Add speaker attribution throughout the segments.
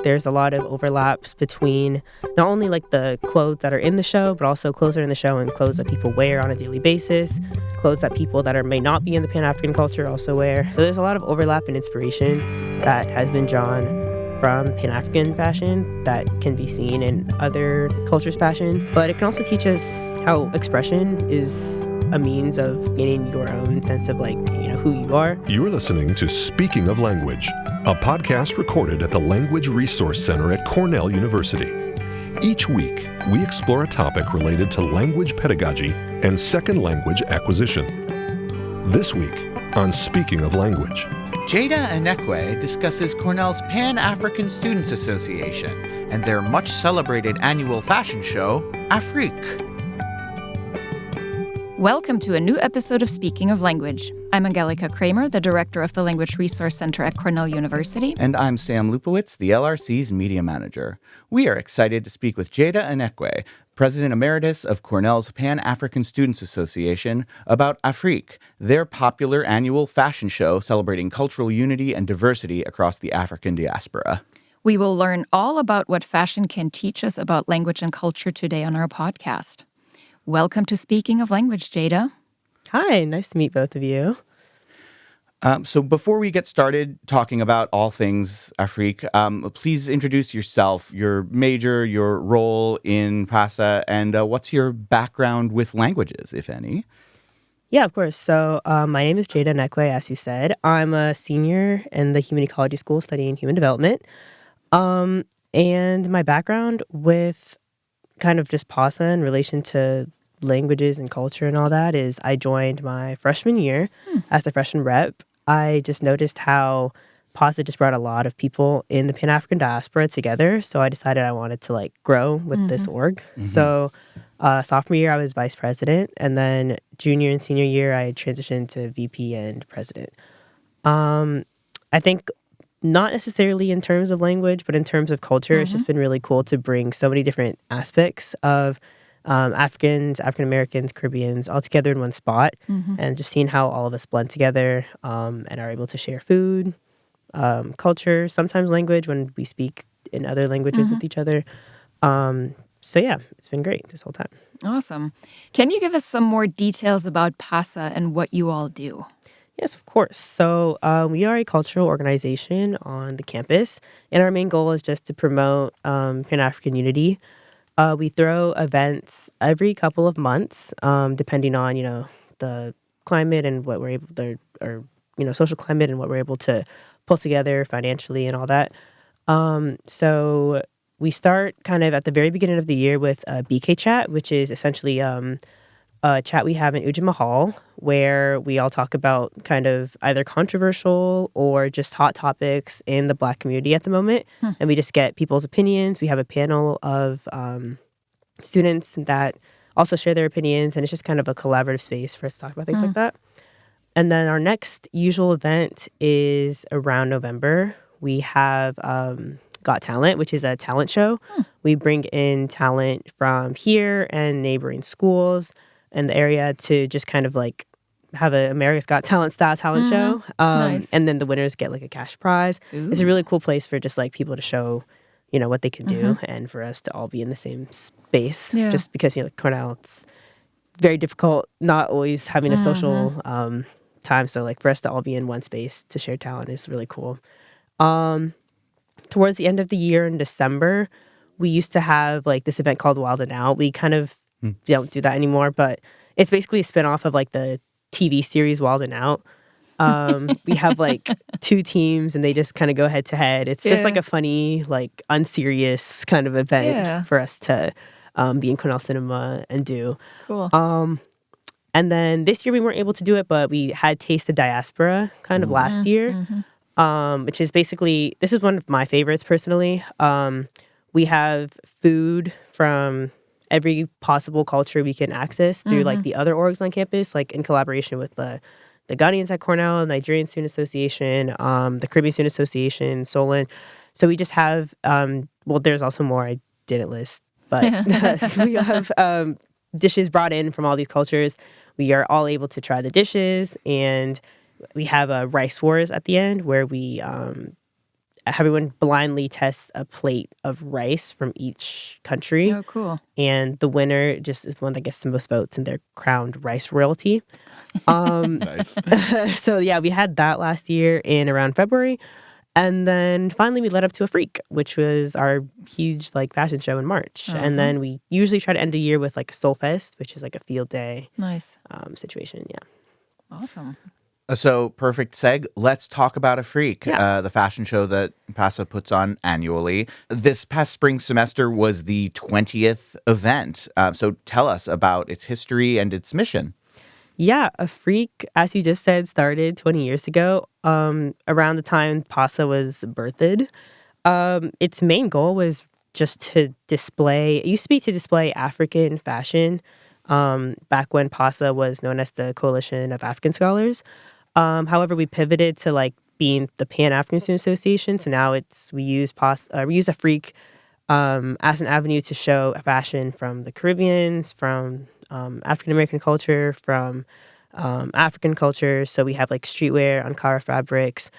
Speaker 1: there's a lot of overlaps between not only like the clothes that are in the show, but also clothes that are in the show and clothes that people wear on a daily basis, clothes that people that may not be in the Pan-African culture also wear. So there's a lot of overlap and inspiration that has been drawn from Pan-African fashion that can be seen in other cultures' fashion. But it can also teach us how expression is a means of gaining your own sense of who you are.
Speaker 2: You're listening to Speaking of Language, a podcast recorded at the Language Resource Center at Cornell University. Each week, we explore a topic related to language pedagogy and second language acquisition. This week on Speaking of Language,
Speaker 3: Jaida Anekwe discusses Cornell's Pan-African Students Association and their much-celebrated annual fashion show, AFRIK.
Speaker 4: Welcome to a new episode of Speaking of Language. I'm Angelica Kramer, the director of the Language Resource Center at Cornell University.
Speaker 3: And I'm Sam Lupowitz, the LRC's media manager. We are excited to speak with Jaida Anekwe, President Emeritus of Cornell's Pan-African Students Association, about AFRIK, their popular annual fashion show celebrating cultural unity and diversity across the African diaspora.
Speaker 4: We will learn all about what fashion can teach us about language and culture today on our podcast. Welcome to Speaking of Language, Jaida.
Speaker 1: Hi, nice to meet both of you.
Speaker 3: So before we get started talking about all things AFRIK, please introduce yourself, your major, your role in PASA, and what's your background with languages, if any?
Speaker 1: Yeah, of course. So my name is Jaida Anekwe, as you said. I'm a senior in the Human Ecology School studying human development. And my background with kind of just PASA in relation to languages and culture and all that is I joined my freshman year as the freshman rep. I just noticed how PASA just brought a lot of people in the Pan-African diaspora together. So I decided I wanted to grow with this org. Mm-hmm. So sophomore year, I was vice president. And then junior and senior year, I transitioned to VP and president. I think not necessarily in terms of language, but in terms of culture, it's just been really cool to bring so many different aspects of Africans, African Americans, Caribbeans all together in one spot, and just seeing how all of us blend together and are able to share food, culture, sometimes language when we speak in other languages with each other. So yeah, it's been great this whole time.
Speaker 4: Awesome. Can you give us some more details about PASA and what you all do?
Speaker 1: Yes, of course. So we are a cultural organization on the campus, and our main goal is just to promote Pan-African unity. We throw events every couple of months, depending on, the climate and what we're able to, or, social climate and what we're able to pull together financially and all that. So we start kind of at the very beginning of the year with a BK chat, which is essentially a chat we have in Ujima Hall, where we all talk about kind of either controversial or just hot topics in the Black community at the moment. And we just get people's opinions. We have a panel of students that also share their opinions, and it's just kind of a collaborative space for us to talk about things like that. And then our next usual event is around November. We have Got Talent, which is a talent show. We bring in talent from here and neighboring schools in the area to just kind of have a America's Got Talent style talent show.
Speaker 4: Nice.
Speaker 1: And then the winners get a cash prize. Ooh. It's a really cool place for just people to show, what they can do, and for us to all be in the same space. Yeah. Just because, Cornell, it's very difficult not always having a social time. So for us to all be in one space to share talent is really cool. Towards the end of the year in December, we used to have this event called Wild and Out. We kind of don't do that anymore, but it's basically a spinoff of the TV series Wild and Out. We have two teams and they just kind of go head to head. It's just a funny, unserious kind of event for us to be in Cornell Cinema and do.
Speaker 4: Cool.
Speaker 1: And then this year we weren't able to do it, but we had Taste the Diaspora kind of last year, which is basically, this is one of my favorites personally. We have food from every possible culture we can access through the other orgs on campus, in collaboration with the Ghanaians at Cornell, Nigerian Student Association, the Caribbean Student Association, Solon. So we just have, there's also more I didn't list, but we have dishes brought in from all these cultures. We are all able to try the dishes, and we have a rice wars at the end where we everyone blindly tests a plate of rice from each country.
Speaker 4: Oh, cool.
Speaker 1: And the winner just is the one that gets the most votes, and they're crowned rice royalty.
Speaker 3: Nice.
Speaker 1: So yeah, we had that last year in around February. And then finally we led up to AFRIK, which was our huge like fashion show in March. And then we usually try to end the year with like a Soul Fest, which is like a field day
Speaker 4: Nice.
Speaker 1: situation. Yeah.
Speaker 4: Awesome.
Speaker 3: So, perfect seg. Let's talk about AFRIK,
Speaker 1: Yeah.
Speaker 3: the fashion show that PASA puts on annually. This past spring semester was the 20th event. So, tell us about its history and its mission.
Speaker 1: Yeah, AFRIK, as you just said, started 20 years ago, around the time PASA was birthed. Its main goal was just to display, it used to be to display African fashion, back when PASA was known as the Coalition of African Scholars. However, we pivoted to like being the Pan-African Student Association. So now we use AFRIK as an avenue to show fashion from the Caribbeans, from African American culture, from African culture. So we have like streetwear, Ankara fabrics,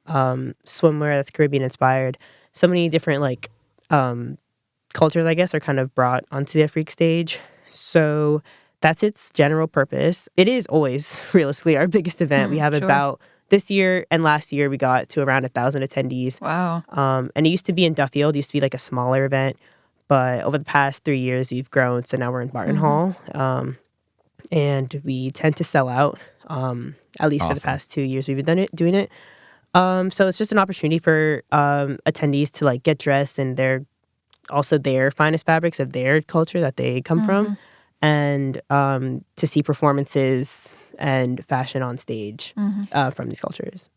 Speaker 1: swimwear that's Caribbean inspired. So many different like cultures, I guess, are kind of brought onto the AFRIK stage. So that's its general purpose. It is always realistically our biggest event. We have
Speaker 4: sure.
Speaker 1: about this year and last year we got to around 1,000 attendees.
Speaker 4: Wow.
Speaker 1: And it used to be in Duffield. It used to be like a smaller event. But over the past 3 years, we've grown. So now we're in Barton Hall. And we tend to sell out, at least for the past 2 years we've been doing it. So it's just an opportunity for attendees to like get dressed in their finest fabrics of their culture that they come from. And to see performances and fashion on stage from these cultures.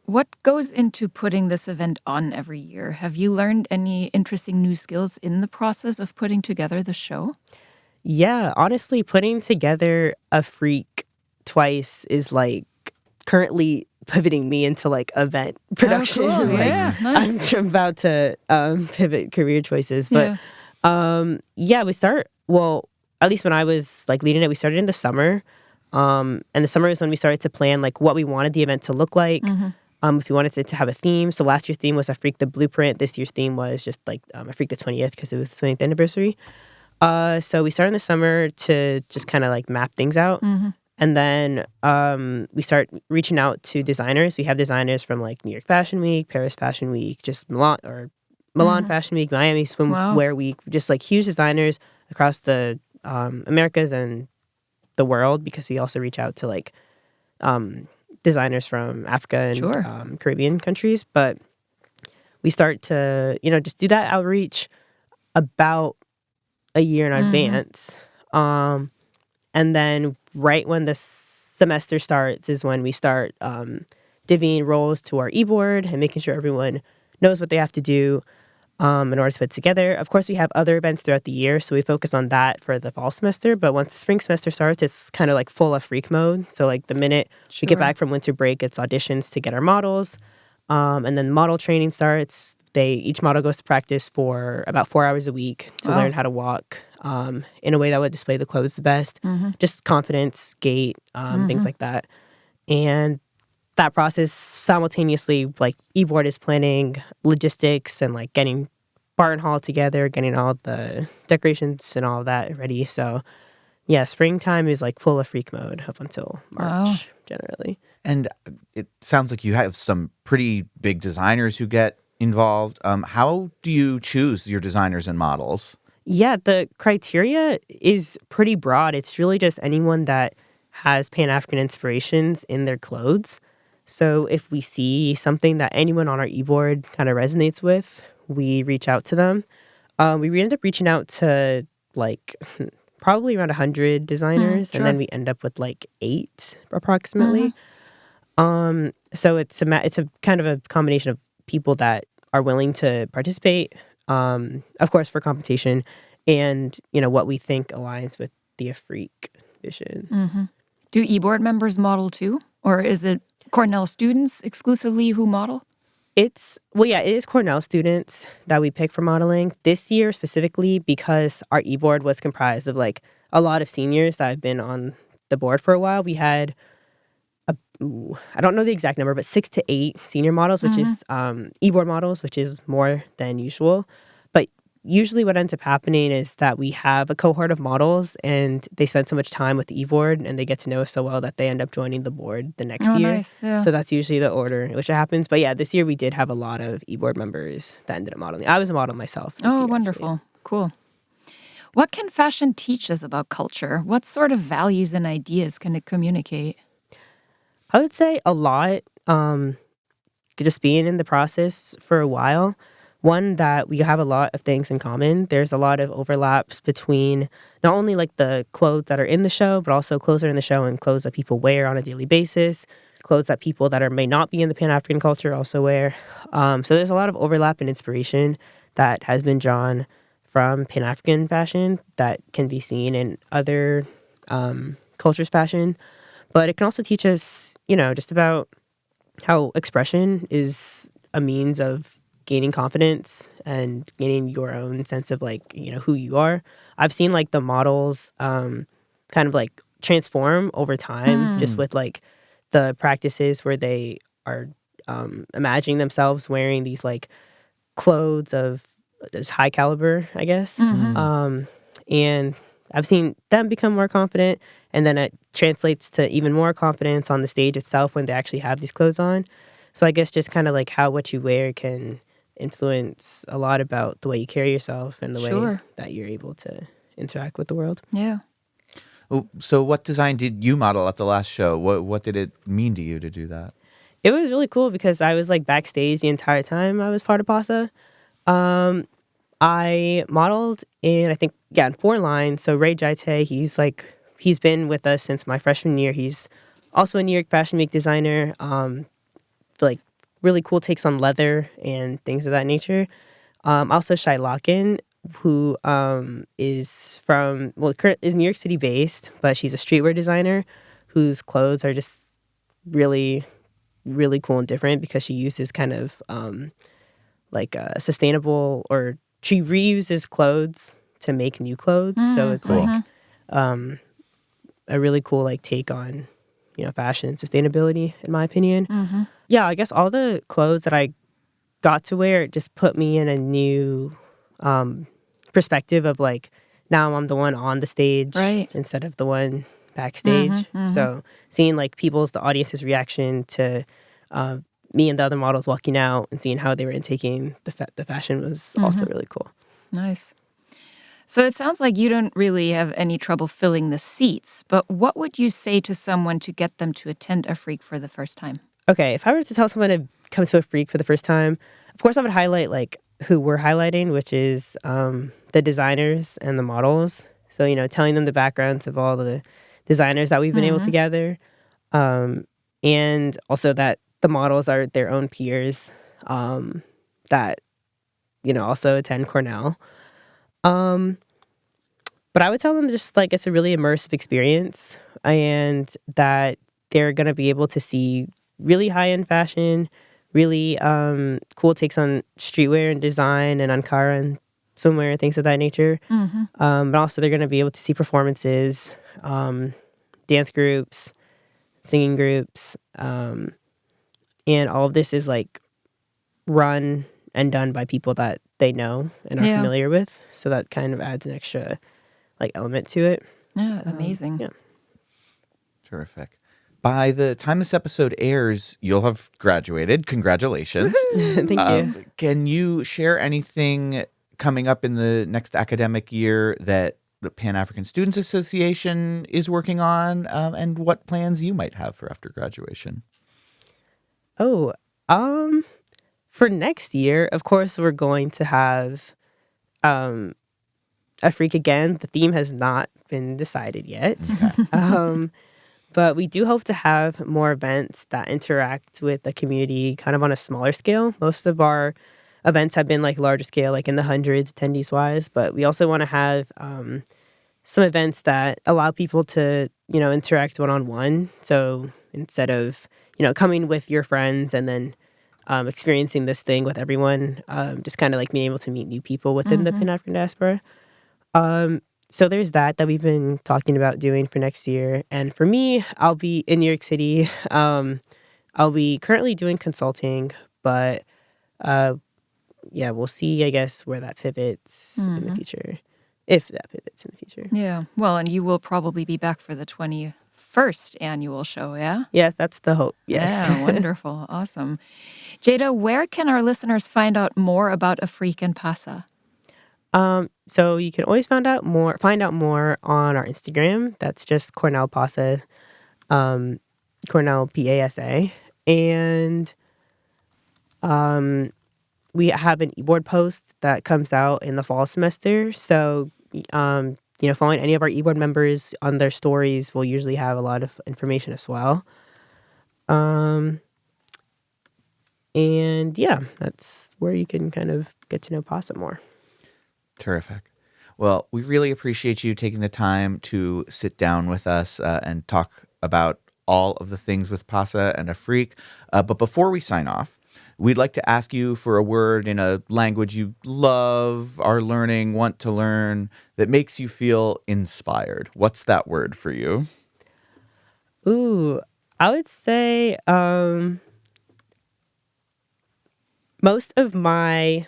Speaker 4: What goes into putting this event on every year? Have you learned any interesting new skills in the process of putting together the show?
Speaker 1: Yeah, honestly, putting together AFRIK twice is like currently pivoting me into like event production.
Speaker 4: Oh, cool.
Speaker 1: Like,
Speaker 4: Yeah, nice.
Speaker 1: I'm about to pivot career choices. But yeah, at least when I was like leading it, we started in the summer. And the summer is when we started to plan like what we wanted the event to look like. If we wanted it to have a theme. So last year's theme was AFRIK the Blueprint. This year's theme was just like AFRIK the 20th because it was the 20th anniversary. So we started in the summer to just kind of like map things out. And then we start reaching out to designers. We have designers from like New York Fashion Week, Paris Fashion Week, just Milan Fashion Week, Miami Swimwear Week, just like huge designers across the Americas and the world, because we also reach out to like designers from Africa and Caribbean countries. But we start to, just do that outreach about a year in advance. And then right when the semester starts is when we start divvying roles to our e-board and making sure everyone knows what they have to do in order to put it together. Of course, we have other events throughout the year, so we focus on that for the fall semester. But once the spring semester starts, it's kind of like full AFRIK mode. So like the minute we get back from winter break, it's auditions to get our models. And then model training starts. Each model goes to practice for about 4 hours a week to learn how to walk in a way that would display the clothes the best. Just confidence, gait, things like that. And that process simultaneously, like e-board is planning logistics and like getting Barton Hall together, getting all the decorations and all of that ready. So yeah, springtime is like full AFRIK mode up until March generally.
Speaker 3: And it sounds like you have some pretty big designers who get involved. How do you choose your designers and models?
Speaker 1: Yeah, the criteria is pretty broad. It's really just anyone that has Pan-African inspirations in their clothes. So if we see something that anyone on our e-board kind of resonates with, we reach out to them. We end up reaching out to like probably around 100 designers, and then we end up with like 8 approximately. So it's a kind of a combination of people that are willing to participate, of course, for competition, and what we think aligns with the AFRIK vision.
Speaker 4: Do e-board members model too, or is it Cornell students exclusively who model?
Speaker 1: It is Cornell students that we pick for modeling this year specifically, because our e-board was comprised of like a lot of seniors that have been on the board for a while. We had I don't know the exact number, but 6 to 8 senior models, which is e-board models, which is more than usual. But usually what ends up happening is that we have a cohort of models and they spend so much time with the e-board and they get to know us so well that they end up joining the board the next year.
Speaker 4: Nice. Yeah.
Speaker 1: So that's usually the order in which it happens. But yeah, this year we did have a lot of e-board members that ended up modeling. I was a model myself. This year,
Speaker 4: Wonderful.
Speaker 1: actually.
Speaker 4: Cool. What can fashion teach us about culture? What sort of values and ideas can it communicate?
Speaker 1: I would say a lot. Just being in the process for a while. One, that we have a lot of things in common. There's a lot of overlaps between not only like the clothes that are in the show, but also clothes that are in the show and clothes that people wear on a daily basis, clothes that people that may not be in the Pan-African culture also wear. So there's a lot of overlap and inspiration that has been drawn from Pan-African fashion that can be seen in other cultures' fashion. But it can also teach us, just about how expression is a means of gaining confidence and gaining your own sense of who you are. I've seen the models kind of transform over time just with the practices where they are imagining themselves wearing these clothes of just high caliber, I guess. And I've seen them become more confident, and then it translates to even more confidence on the stage itself when they actually have these clothes on. So I guess just kind of how what you wear can influence a lot about the way you carry yourself and the way that you're able to interact with the world.
Speaker 4: Yeah.
Speaker 3: So what design did you model at the last show? What did it mean to you to do that?
Speaker 1: It was really cool because I was backstage the entire time I was part of PASA. I modeled in, I think, in 4 lines. So Ray Jaite, he's been with us since my freshman year. He's also a New York Fashion Week designer. Really cool takes on leather and things of that nature. Also Shai Locken, who is is New York City based, but she's a streetwear designer whose clothes are just really, really cool and different because she uses kind of sustainable, or she reuses clothes to make new clothes. So it's a really cool take on fashion and sustainability, in my opinion. Yeah, I guess all the clothes that I got to wear just put me in a new perspective of now I'm the one on the stage instead of the one backstage. So seeing the audience's reaction to me and the other models walking out and seeing how they were intaking the fashion was also really cool.
Speaker 4: Nice. So it sounds like you don't really have any trouble filling the seats, but what would you say to someone to get them to attend AFRIK for the first time?
Speaker 1: Okay, if I were to tell someone to come to AFRIK for the first time, of course I would highlight who we're highlighting, which is the designers and the models. So, telling them the backgrounds of all the designers that we've been able to gather. And also that the models are their own peers that, also attend Cornell. But I would tell them just it's a really immersive experience and that they're going to be able to see really high-end fashion, really cool takes on streetwear and design and Ankara and swimwear and things of that nature. But also they're going to be able to see performances, dance groups, singing groups, and all of this is run and done by people that they know and are familiar with. So that kind of adds an extra element to it.
Speaker 4: Yeah, amazing.
Speaker 1: Yeah.
Speaker 3: Terrific. By the time this episode airs, you'll have graduated. Congratulations.
Speaker 1: Thank you.
Speaker 3: Can you share anything coming up in the next academic year that the Pan-African Students Association is working on, and what plans you might have for after graduation?
Speaker 1: For next year, of course, we're going to have AFRIK again. The theme has not been decided yet.
Speaker 3: Okay.
Speaker 1: But we do hope to have more events that interact with the community kind of on a smaller scale. Most of our events have been larger scale, in the hundreds attendees-wise. But we also want to have some events that allow people to, interact one-on-one. So instead of, coming with your friends and then experiencing this thing with everyone, just kind of being able to meet new people within the Pan-African diaspora. So there's that we've been talking about doing for next year. And for me, I'll be in New York City. I'll be currently doing consulting, but yeah, we'll see, I guess, where that pivots in the future, if that pivots in the future.
Speaker 4: Yeah. Well, and you will probably be back for the 21st annual show, yeah?
Speaker 1: Yeah, that's the hope. Yes.
Speaker 4: Yeah, wonderful. Awesome. Jaida, where can our listeners find out more about AFRIK and PASA?
Speaker 1: So you can always find out more on our Instagram. That's just Cornell PASA, Cornell PASA. And we have an e-board post that comes out in the fall semester. So, following any of our e-board members on their stories will usually have a lot of information as well. And yeah, that's where you can kind of get to know PASA more.
Speaker 3: Terrific. Well, we really appreciate you taking the time to sit down with us and talk about all of the things with PASA and AFRIK. But before we sign off, we'd like to ask you for a word in a language you love, are learning, want to learn, that makes you feel inspired. What's that word for you?
Speaker 1: Ooh, I would say most of my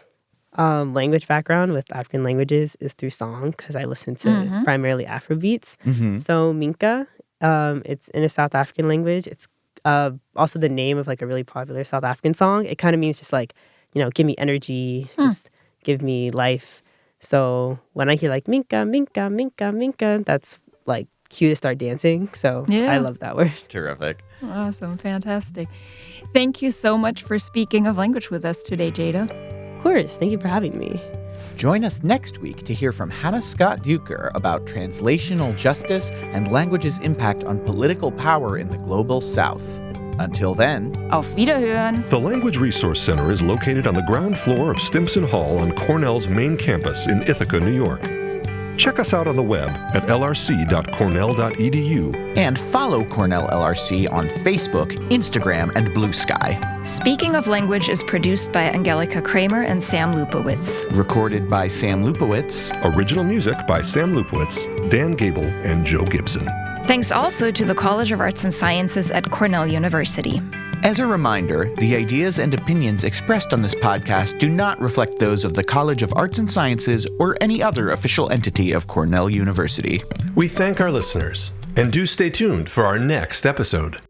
Speaker 1: language background with African languages is through song because I listen to primarily Afrobeats. So Minka, it's in a South African language. It's also the name of like a really popular South African song. It kind of means just like, give me energy, just give me life. So when I hear like Minka, Minka, Minka, Minka, that's like cue to start dancing. So I love that word.
Speaker 3: Terrific.
Speaker 4: Awesome. Fantastic. Thank you so much for speaking of language with us today, Jaida.
Speaker 1: Of course. Thank you for having me.
Speaker 3: Join us next week to hear from Hannah Scott Duker about translational justice and language's impact on political power in the global South. Until then,
Speaker 4: Auf Wiederhören!
Speaker 2: The Language Resource Center is located on the ground floor of Stimson Hall on Cornell's main campus in Ithaca, New York. Check us out on the web at lrc.cornell.edu.
Speaker 3: And follow Cornell LRC on Facebook, Instagram, and Blue Sky.
Speaker 4: Speaking of Language is produced by Angelika Kramer and Sam Lupowitz.
Speaker 3: Recorded by Sam Lupowitz.
Speaker 2: Original music by Sam Lupowitz, Dan Gable, and Joe Gibson.
Speaker 4: Thanks also to the College of Arts and Sciences at Cornell University.
Speaker 3: As a reminder, the ideas and opinions expressed on this podcast do not reflect those of the College of Arts and Sciences or any other official entity of Cornell University.
Speaker 2: We thank our listeners, and do stay tuned for our next episode.